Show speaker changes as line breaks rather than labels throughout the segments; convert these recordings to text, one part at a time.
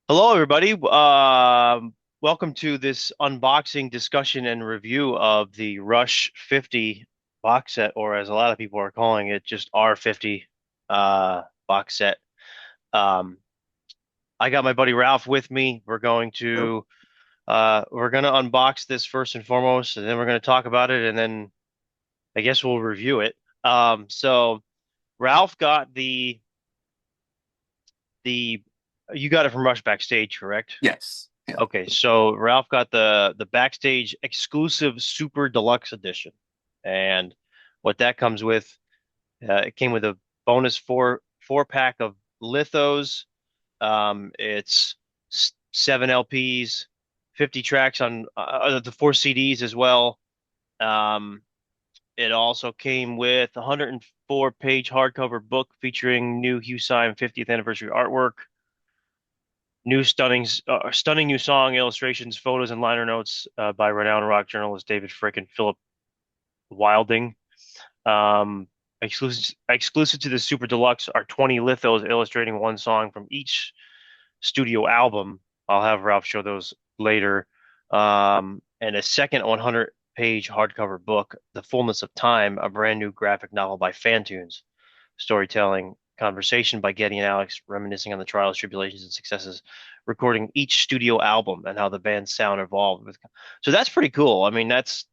Hello, everybody. Welcome to this unboxing discussion and review of the Rush 50 box set, or as a lot of people are calling it, just R50 box set. Um, I got my buddy Ralph with me.
Yep.
We're gonna unbox this first and foremost, and then we're gonna talk about it, and then I guess we'll review it. So Ralph got the you got it from Rush Backstage, correct?
Yes. Yeah.
Okay, so Ralph got the backstage exclusive super deluxe edition, and what that comes with, it came with a bonus four pack of lithos. It's seven LPs, 50 tracks on the four CDs as well. Um, it also came with a 104-page hardcover book featuring new Hugh Syme 50th anniversary artwork, stunning new song illustrations, photos, and liner notes by renowned rock journalist David Frick and Philip Wilding. Um, exclusive to the Super Deluxe are 20 lithos illustrating one song from each studio album. I'll have Ralph show those later. And a second 100-page hardcover book, The Fullness of Time, a brand new graphic novel by Fantunes, storytelling conversation by Getty and Alex, reminiscing on the trials, tribulations, and successes, recording each studio album and how the band's sound evolved. So that's pretty cool. I mean, that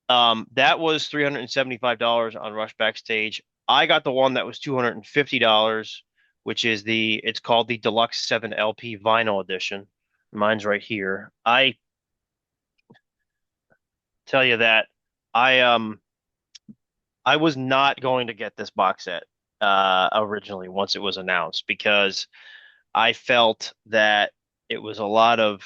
was $375 on Rush Backstage. I got the one that was $250, which is it's called the Deluxe 7 LP Vinyl Edition. Mine's right here. I tell you that I um I was not going to get this box set originally once it was announced because I felt that it was a lot of,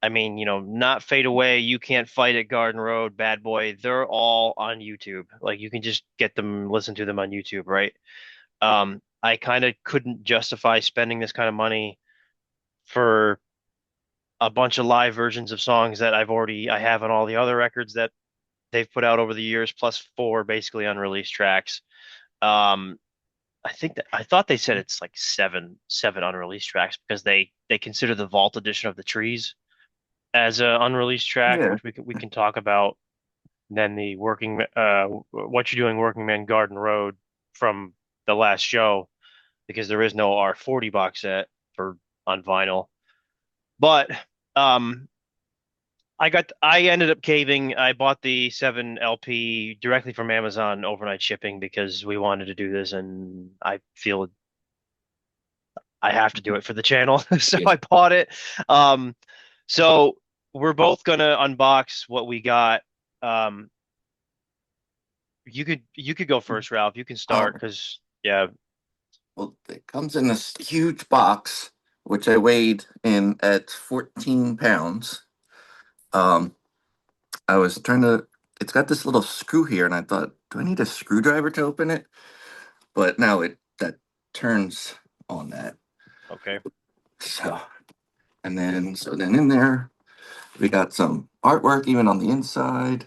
I mean, not Fade Away, You Can't Fight It, Garden Road, Bad Boy. They're all on YouTube. Like you can just get them, listen to them on YouTube, right? I kind of couldn't justify spending this kind of money for a bunch of live versions of songs that I have on all the other records that they've put out over the years, plus four basically unreleased tracks. Um, I thought they said it's like seven unreleased tracks because they consider the Vault edition of the Trees as an unreleased track,
Yeah.
which we can talk about. And then the What You Doing Working Man Garden Road from the last show because there is no R40 box set for on vinyl. But um, I ended up caving. I bought the 7 LP directly from Amazon overnight shipping because we wanted to do this, and I feel I have to do it for the channel, so
Yeah.
I bought it. Um, so we're both gonna unbox what we got. Um, you could go first, Ralph. You can
All
start
right.
because yeah.
Well, it comes in this huge box, which I weighed in at 14 pounds. Um, I was trying to, it's got this little screw here, and I thought, do I need a screwdriver to open it? But now that turns on that.
Okay.
So, so then in there, we got some artwork even on the inside.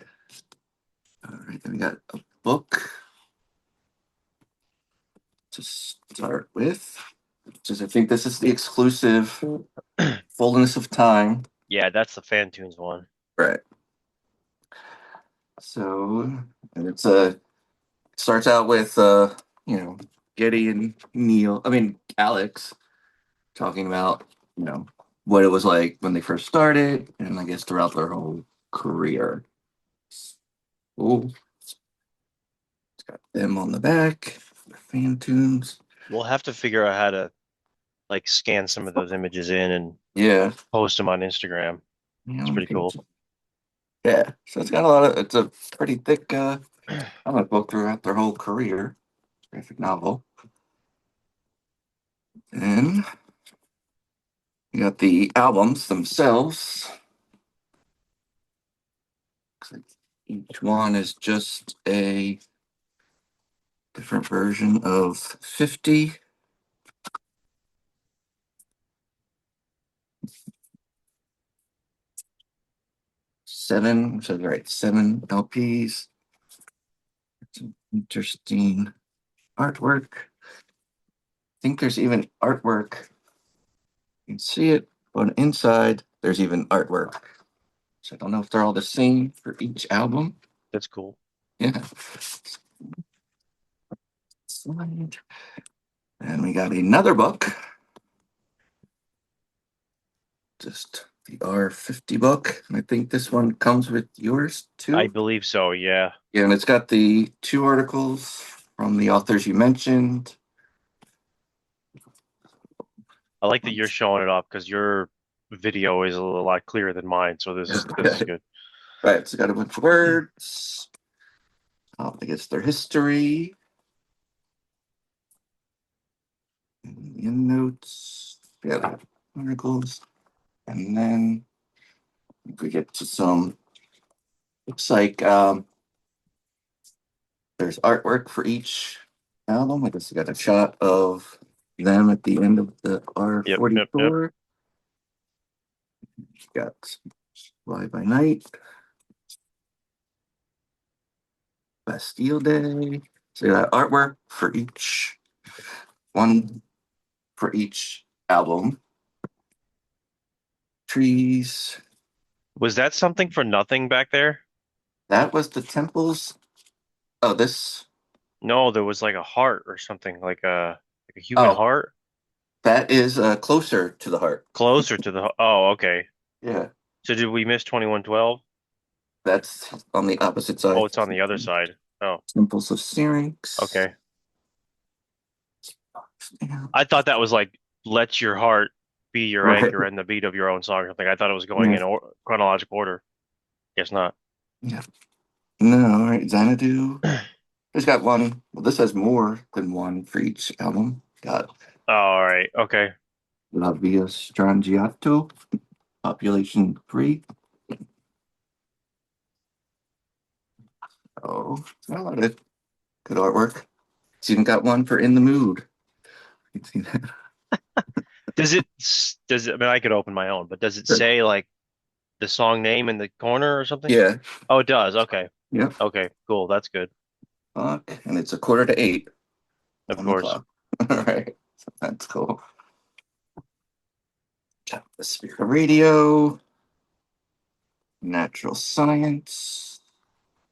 All right, then we got a book to start with. Just I think this is the exclusive fullness of time.
Yeah, that's the Fantunes one.
Right. So and it starts out with you know, Getty and Alex talking about, you know, what it was like when they first started and I guess throughout their whole career. Oh, it's got them on the back, the fan tunes.
We'll have to figure out how to like scan some of those images in and
Yeah.
post them on Instagram. It's
Yeah,
pretty cool.
yeah. So it's got a lot of it's a pretty thick comic book throughout their whole career. Graphic novel. And you got the albums themselves. Looks like each one is just a different version of 50. Seven, so right, seven LPs. Some interesting artwork. I think there's even artwork. You can see it, but inside there's even artwork. So I don't know if they're all the same for each album.
That's cool.
Yeah. Slide. And we got another book, just the R50 book. And I think this one comes with yours
I
too.
believe so, yeah.
Yeah, and it's got the two articles from the authors you mentioned.
I like that you're showing it off because your video is a lot clearer than mine, so this is
Okay.
good.
Right, it's got a bunch of words. I guess their history, and the end notes. Yeah, the articles. And then we get to some, looks like there's artwork for each album. I guess we got a shot of them at the end of the
Yep, yep, yep.
R44. Got Fly by Night, Bastille Day. So you got artwork for each one for each album. Trees.
Was that something for nothing back there?
That was the temples. Oh, this.
No, there was like a heart or something, like a human
Oh,
heart
that is closer to the heart.
closer to the. Oh, okay.
Yeah,
So did we miss 2112?
that's on the opposite
Oh,
side.
it's on the other side. Oh,
Temples of Syrinx.
okay. I thought that was like let your heart be your
Right.
anchor and the beat of your own song or something. I thought it was going
Yeah.
in or chronological order. Guess not.
Yeah. No, all right. Xanadu. There's got one. Well, this has more than one for each album. Got
Oh, all right. Okay.
La Via Strangiato, Population 3. Oh, it's got a lot of good artwork. It's even got one for In the Mood. You can see
Does it, I mean, I could open my own, but does it
that.
say like the song name in the corner or something?
Yeah.
Oh, it does. Okay.
Yep.
Okay. Cool. That's good.
Clock. And it's a quarter to 8
Of
on the
course.
clock. All right. So that's cool. Got the Spirit of Radio, Natural Science,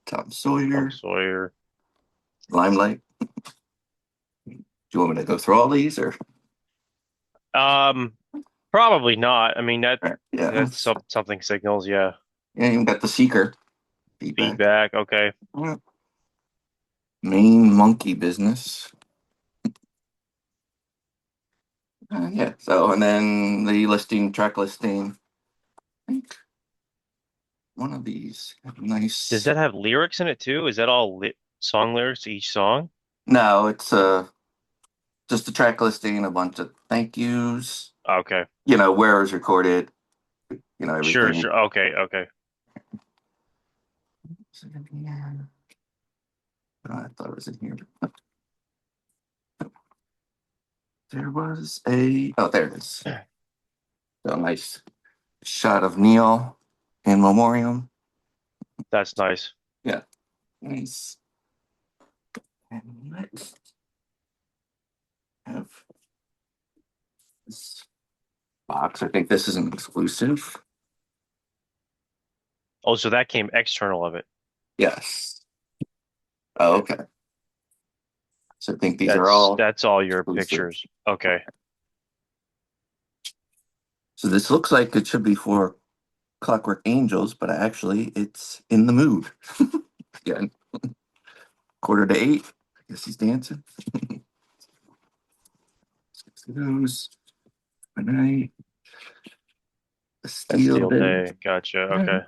Tom
Tom
Sawyer,
Sawyer.
Limelight. Do you want me to go through all these or?
Um, Probably not. I mean
All right. Yeah.
that's something signals. Yeah.
Yeah, you got the Seeker feedback.
Feedback. Okay.
Yeah. Main monkey business. Yeah. So, and then the listing, track listing. I think one of these had
Does
nice.
that have lyrics in it too? Is that all song lyrics to each song?
No, it's just a track listing, a bunch of thank yous.
Okay.
Where it was recorded.
Sure,
Everything.
sure. Okay, okay.
I thought it was in here. There was a. Oh, there it is. So nice shot of Neil in memoriam.
That's nice.
Yeah, nice. And let's have this box. I think this is an exclusive.
Oh, so that came external of it.
Yes. Oh,
Okay.
okay. So I think these are
That's
all
that's all your
exclusive.
pictures. Okay.
So this looks like it should be for Clockwork Angels, but actually it's in the mood. Again, quarter to 8. I guess he's dancing. Those. Good night. A
That's
steel
Steel
day.
Day. Gotcha.
Yeah.
Okay.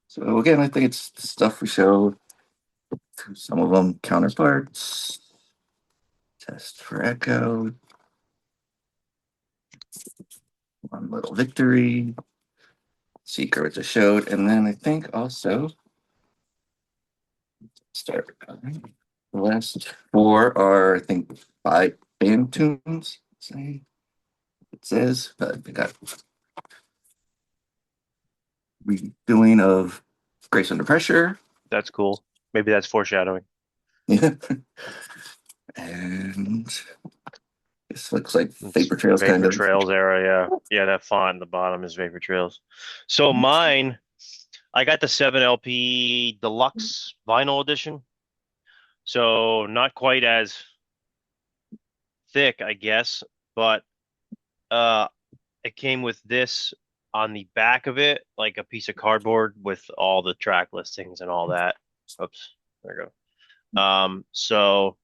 So again, I think it's the stuff we showed. Some of them counterparts. Test for echo. One little victory. Seeker, which I showed, and then I think also start. The last 4 are I think 5 band tunes. Say it says, but we got redoing of Grace Under Pressure.
That's cool. Maybe that's foreshadowing.
Yeah. And This looks like
It's
Vapor Trails kind
Vapor
of.
Trails era, yeah. Yeah, that font in the bottom is Vapor Trails. So mine, I got the 7 LP Deluxe Vinyl Edition. So not quite as thick, I guess, but uh it came with this on the back of it, like a piece of cardboard with all the track listings and all that. Oops, there we go. So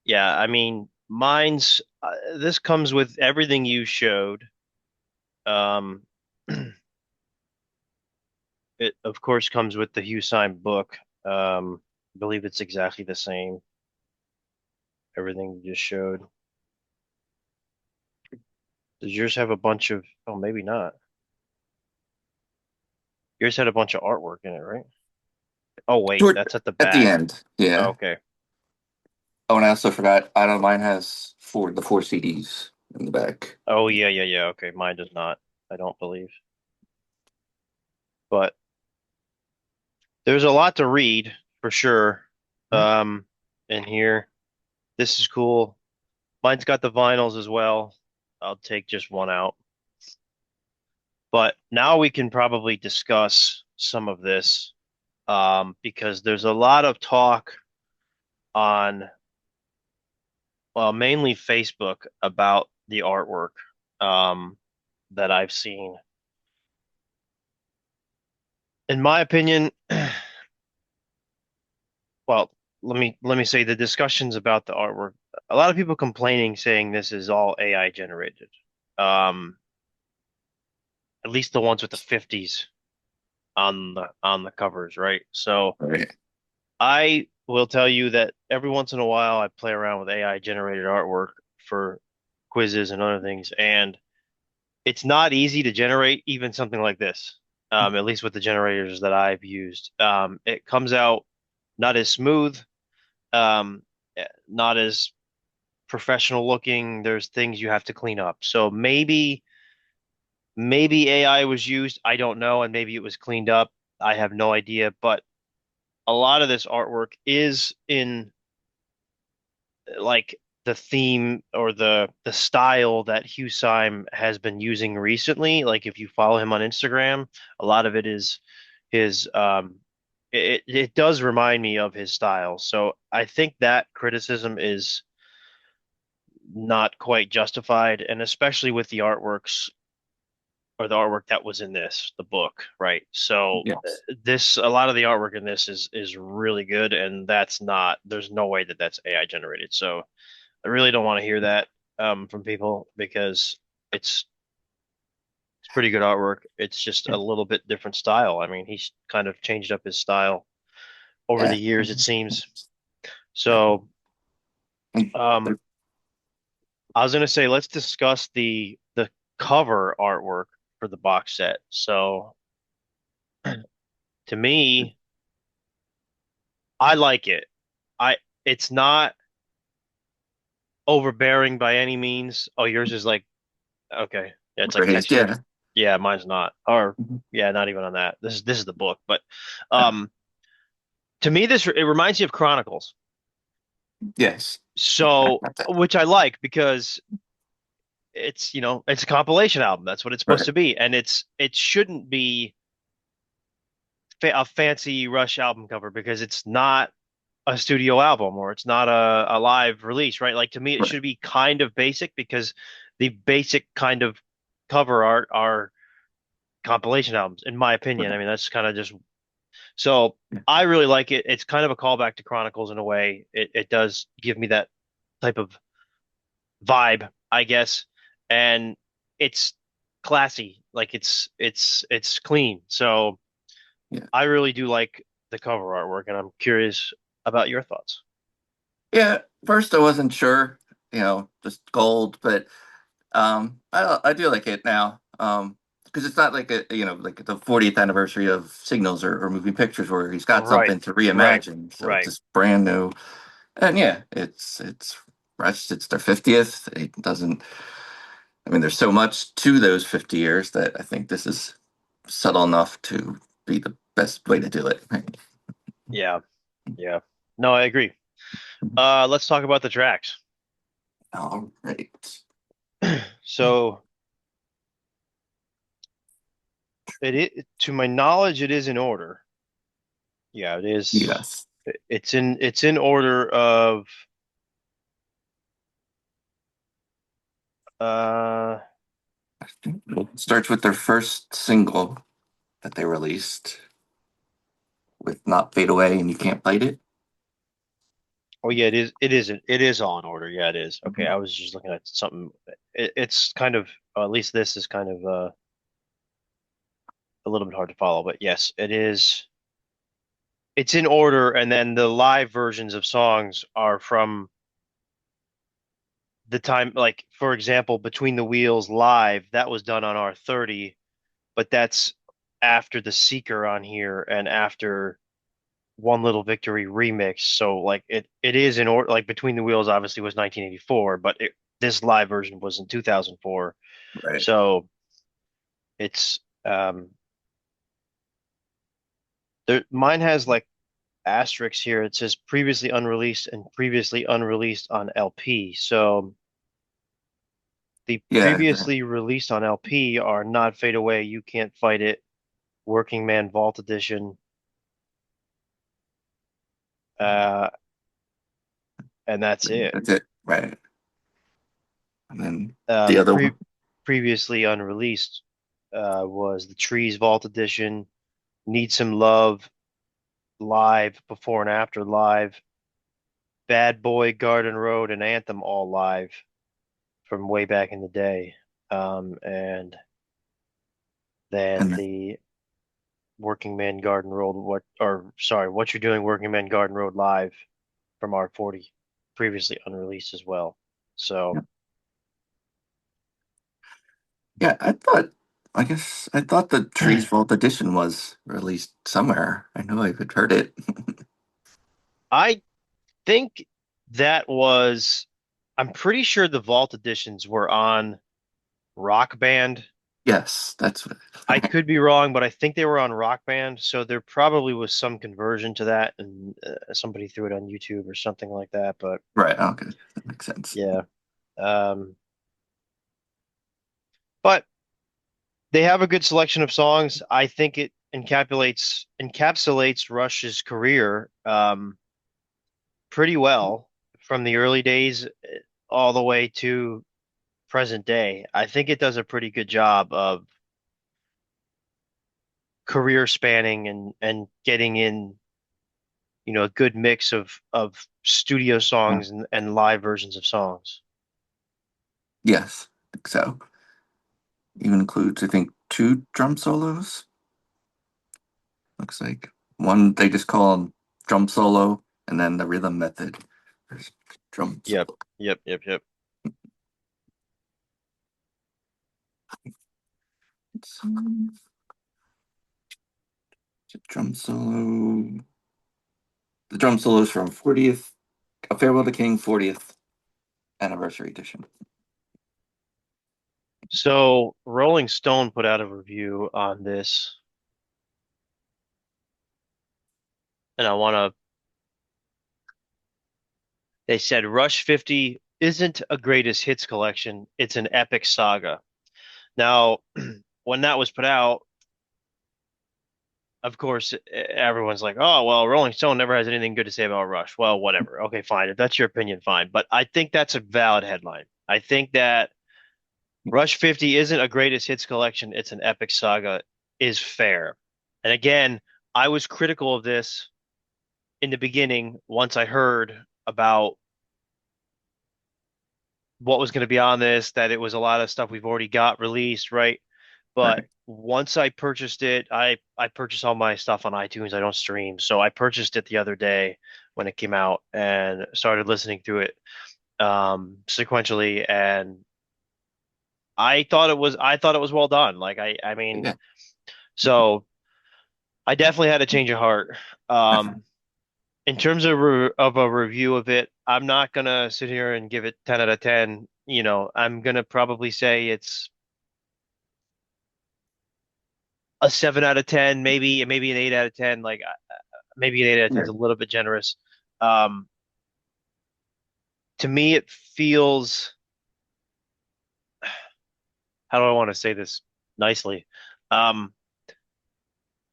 yeah, I mean, mine's this comes with everything you showed. Um, it of course comes with the Hugh Syme book. I believe it's exactly the same. Everything you just showed. Does yours have a bunch of? Oh, maybe not. Yours had a bunch of artwork in it, right? Oh, wait,
Toward
that's at the
at the
back.
end,
Oh,
yeah.
okay.
Oh, and I also forgot. I know mine has four CDs in the back.
Oh, yeah, yeah, yeah. Okay, mine does not. I don't believe. But there's a lot to read for sure. Um, in here. This is cool. Mine's got the vinyls as well. I'll take just one out. But now we can probably discuss some of this because there's a lot of talk on, well, mainly Facebook about the artwork um, that I've seen. In my opinion, well, let me say the discussions about the artwork. A lot of people complaining, saying this is all AI generated. Um, at least the ones with the 50s on the covers, right? So
Right.
I will tell you that every once in a while I play around with AI generated artwork for quizzes and other things, and it's not easy to generate even something like this. At least with the generators that I've used, it comes out not as smooth, um, not as professional looking. There's things you have to clean up. So maybe AI was used. I don't know, and maybe it was cleaned up. I have no idea, but a lot of this artwork is in like the theme or the style that Hugh Syme has been using recently. Like if you follow him on Instagram, a lot of it is his it does remind me of his style. So I think that criticism is not quite justified, and especially with the artworks or the artwork that was in the book, right? So
Yes.
this a lot of the artwork in this is really good, and that's not there's no way that that's AI generated. So I really don't want to hear that from people because it's it's pretty good artwork. It's just a little bit different style. I mean, he's kind of changed up his style over the
Yeah.
years, it seems.
Yeah.
So um, I was gonna say let's discuss the cover artwork for the box set. So to me, I like it. I it's not overbearing by any means. Oh, yours is like okay. Yeah, it's like
Raised,
textured.
yeah.
Yeah, mine's not. Or yeah, not even on that. This is the book, but um to me this it reminds me of Chronicles.
Yes. I
So,
got that.
which I like because it's, it's a compilation album. That's what it's supposed
Right.
to be. And it shouldn't be a fancy Rush album cover because it's not a studio album or it's not a live release, right? Like to me it
Right.
should be kind of basic because the basic kind of cover art are compilation albums, in my opinion. I
Right.
mean, that's kind of just so I really like it. It's kind of a callback to Chronicles in a way. It does give me that type of vibe, I guess, and it's classy. Like it's clean. So
Yeah.
I really do like the cover artwork, and I'm curious about your thoughts.
Yeah. First, I wasn't sure, just gold, but I do like it now. Because it's not like like the 40th anniversary of Signals or Moving Pictures where he's got
Right,
something to
right,
reimagine. So it's
right.
just brand new. And yeah, it's fresh. It's their 50th. It doesn't, I mean, there's so much to those 50 years that I think this is subtle enough to be the best way to do it.
Yeah, yeah. No, I agree. Let's talk about the tracks.
All right.
So to my knowledge, it is in order. Yeah, it is.
Yes.
It's in order of uh
It starts with their first single that they released with Not Fade Away and You Can't Fight It.
oh yeah, it is all in order. Yeah, it is. Okay,
Mhm.
I was just looking at something. It's kind of, at least this is kind of a little bit hard to follow, but yes, it is. It's in order, and then the live versions of songs are from the time, like for example, Between the Wheels live, that was done on R30, but that's after the Seeker on here and after One Little Victory remix. So like it is in order. Like Between the Wheels obviously was 1984, but this live version was in 2004.
Right.
So it's mine has like asterisks here. It says previously unreleased and previously unreleased on LP. So the
Yeah.
previously released on LP are Not Fade Away, You Can't Fight It, Working Man Vault Edition, uh, and that's it.
That's it. Right. And then the
The
other one.
previously unreleased was the Trees Vault Edition, Need Some Love live, Before and After live, Bad Boy, Garden Road, and Anthem all live from way back in the day. And then
And then,
the Working Man Garden Road, What You're Doing, Working Man Garden Road live from R40, previously unreleased as well. So
yeah. Yeah, I guess I thought the Trees Vault edition was released somewhere. I know I had heard it.
I think that was, I'm pretty sure the Vault editions were on Rock Band.
Yes, that's what.
I could be wrong, but I think they were on Rock Band, so there probably was some conversion to that, and somebody threw it on YouTube or something like that. But
Right. Okay, that makes sense.
yeah, um, but they have a good selection of songs. I think it encapsulates Rush's career pretty well from the early days all the way to present day. I think it does a pretty good job of career spanning and getting in, a good mix of studio
Uh,
songs and live versions of songs.
yes, I think so. Even includes, I think, two drum solos. Looks like one they just call drum solo, and then the rhythm method. There's drum
Yep,
solo.
yep, yep, yep.
It's, drum solo. The drum solos from 40th, A Farewell to King 40th Anniversary Edition.
So Rolling Stone put out a review on this, and they said Rush 50 isn't a greatest hits collection, it's an epic saga. Now, when that was put out, of course, everyone's like, "Oh, well, Rolling Stone never has anything good to say about Rush." Well, whatever. Okay, fine. If that's your opinion, fine. But I think that's a valid headline. I think that Rush 50 isn't a greatest hits collection, it's an epic saga is fair. And again, I was critical of this in the beginning once I heard about what was going to be on this, that it was a lot of stuff we've already got released, right? But
Right.
once I purchased it, I purchase all my stuff on iTunes. I don't stream. So I purchased it the other day when it came out and started listening to it sequentially, and I thought it was well done. Like I mean,
Yeah.
so I definitely had a change of heart. Um in terms of a review of it, I'm not gonna sit here and give it 10 out of 10. I'm gonna probably say it's a 7 out of 10, maybe an 8 out of 10. Like maybe an 8 out of 10
Yeah.
is a little bit generous. Um, to me it feels, how do I want to say this nicely? Um,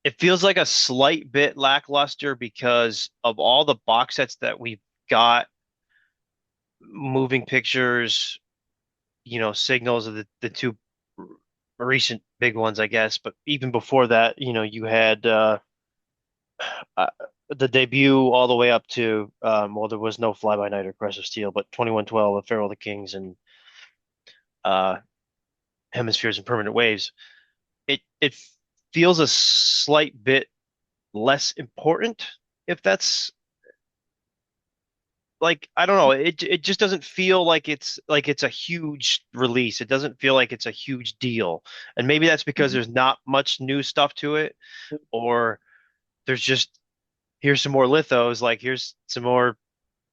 it feels like a slight bit lackluster because of all the box sets that we've got, moving pictures, signals of the two recent big ones, I guess. But even before that, you had uh, the debut all the way up to, well, there was no Fly By Night or Crest of Steel, but 2112 of Pharaoh of the Kings and uh, Hemispheres and Permanent Waves. It feels a slight bit less important, if that's, like, I don't know. It just doesn't feel like it's a huge release. It doesn't feel like it's a huge deal. And maybe that's because
Mhm.
there's not much new stuff to it, or there's just, here's some more lithos, like here's some more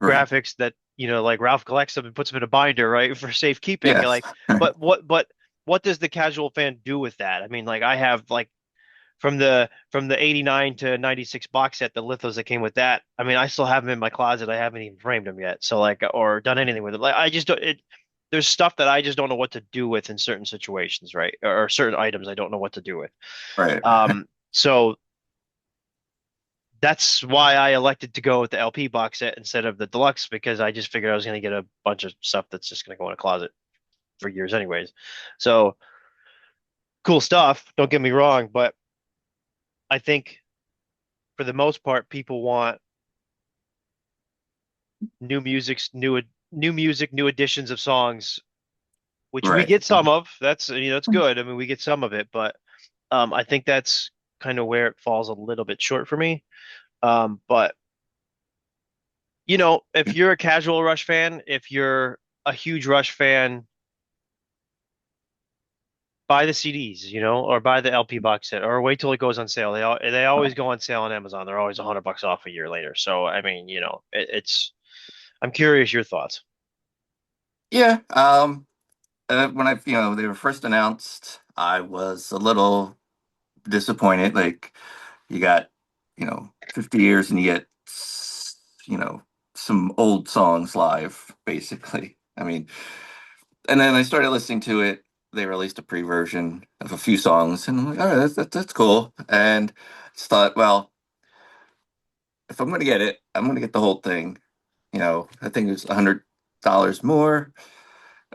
Right.
graphics that, like Ralph collects them and puts them in a binder, right, for safekeeping.
Yes.
Like, but what does the casual fan do with that? I mean, like I have like from the 89 to 96 box set, the lithos that came with that. I mean, I still have them in my closet. I haven't even framed them yet. So like, or done anything with them. Like I just don't, there's stuff that I just don't know what to do with in certain situations, right? Or certain items I don't know what to do with.
Right.
So that's why I elected to go with the LP box set instead of the deluxe, because I just figured I was going to get a bunch of stuff that's just going to go in a closet for years anyways. So cool stuff, don't get me wrong, but I think for the most part people want new music, new editions of songs, which we
Right.
get some of. That's good. I mean, we get some of it, but I think that's kind of where it falls a little bit short for me. But if you're a casual Rush fan, if you're a huge Rush fan, buy the CDs, or buy the LP box set, or wait till it goes on sale. They always go on sale on Amazon. They're always $100 off a year later. So I mean, it's. I'm curious your thoughts.
Yeah. When they were first announced, I was a little disappointed. Like you got, 50 years and you get, you know, some old songs live, basically. I mean, and then I started listening to it. They released a pre-version of a few songs, and I'm like, all right, that's cool. And just thought, well, if I'm gonna get it, I'm gonna get the whole thing. I think it was $100 more.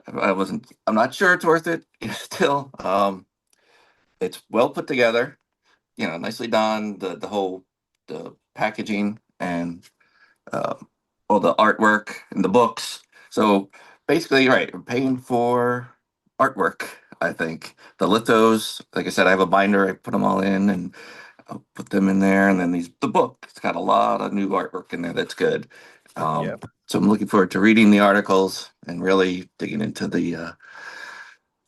I'm not sure it's worth it still. It's well put together, nicely done. The packaging and um, all the artwork and the books. So basically, right, I'm paying for artwork. I think the lithos, like I said, I have a binder. I put them all in and I'll put them in there, and then the book. It's got a lot of new artwork in there. That's good.
Yeah.
Um, so I'm looking forward to reading the articles and really digging into the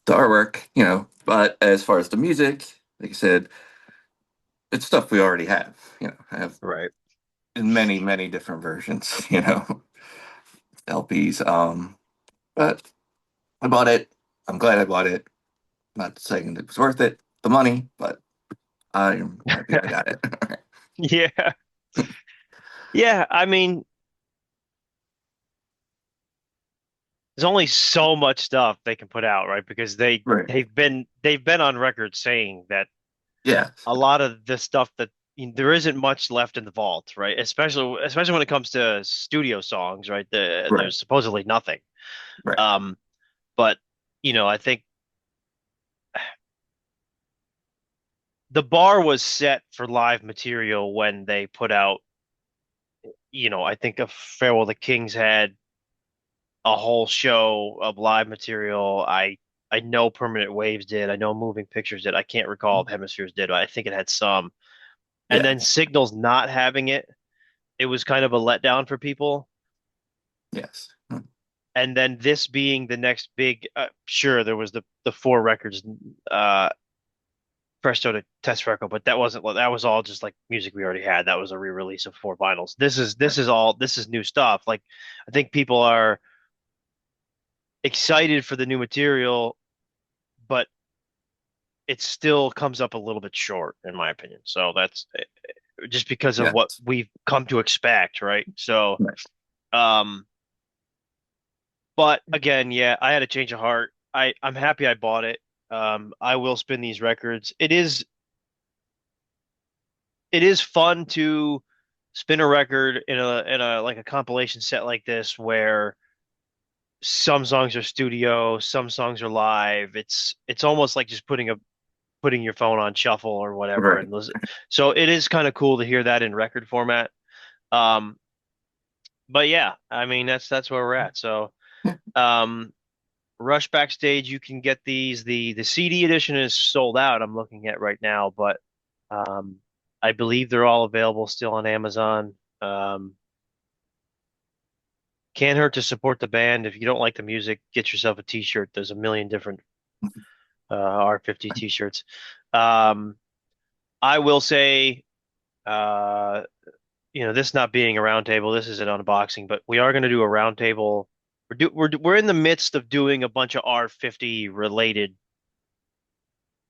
artwork. But as far as the music, like I said, it's stuff we already have. I have
Right.
in many, many different versions, LPs. But I bought it. I'm glad I bought it. Not saying it was worth it, the money, but I am happy I got it.
Yeah. Yeah. I mean, there's only so much stuff they can put out, right? Because they
Right.
they've been on record saying that
Yeah.
a lot of the stuff that, there isn't much left in the vault, right? Especially when it comes to studio songs, right?
Right.
There's supposedly nothing.
Right.
Um, but I think the bar was set for live material when they put out, I think a Farewell the Kings had a whole show of live material. I know Permanent Waves did. I know Moving Pictures did. I can't recall if Hemispheres did, but I think it had some. And
Yeah.
then Signals not having it, it was kind of a letdown for people.
Yes.
And then this being the next big, sure, there was the four records, uh, Presto to Test Record, but that was all just like music we already had. That was a re-release of four vinyls. This is new stuff. Like I think people are excited for the new material, but it still comes up a little bit short, in my opinion. So that's just because of what
Yes.
we've come to expect, right? So,
Right.
um, But again, yeah, I had a change of heart. I'm happy I bought it. I will spin these records. It is fun to spin a record in a like a compilation set like this where some songs are studio, some songs are live. It's almost like just putting your phone on shuffle or whatever
Right.
and listen. So it is kind of cool to hear that in record format. Um, but yeah, I mean that's where we're at. So um, Rush Backstage, you can get these. The CD edition is sold out. I'm looking at right now, but um, I believe they're all available still on Amazon. Um, can't hurt to support the band. If you don't like the music, get yourself a t-shirt. There's a million different R50 t-shirts. Um, I will say, uh, this not being a roundtable, this is an unboxing, but we are going to do a roundtable. We're in the midst of doing a bunch of R50 related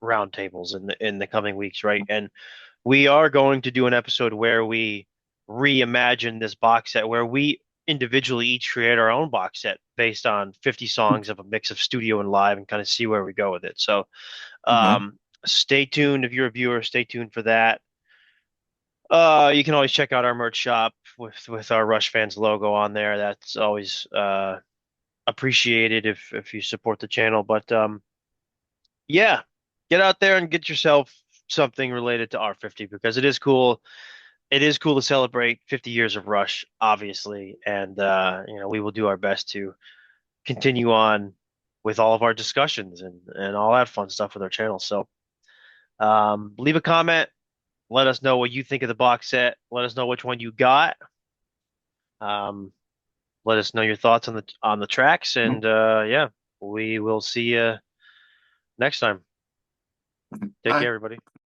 roundtables in the coming weeks, right? And we are going to do an episode where we reimagine this box set, where we individually each create our own box set based on 50 songs of a mix of studio and live, and kind of see where we go with it. So,
Okay.
stay tuned if you're a viewer. Stay tuned for that. You can always check out our merch shop with our Rush Fans logo on there. That's always appreciated if you support the channel. But yeah, get out there and get yourself something related to R50 because it is cool. It is cool to celebrate 50 years of Rush, obviously, and we will do our best to continue on with all of our discussions and all that fun stuff with our channel. So, leave a comment. Let us know what you think of the box set. Let us know which one you got. Um, let us know your thoughts on the tracks, and yeah, we will see you next time. Take
Bye.
care, everybody.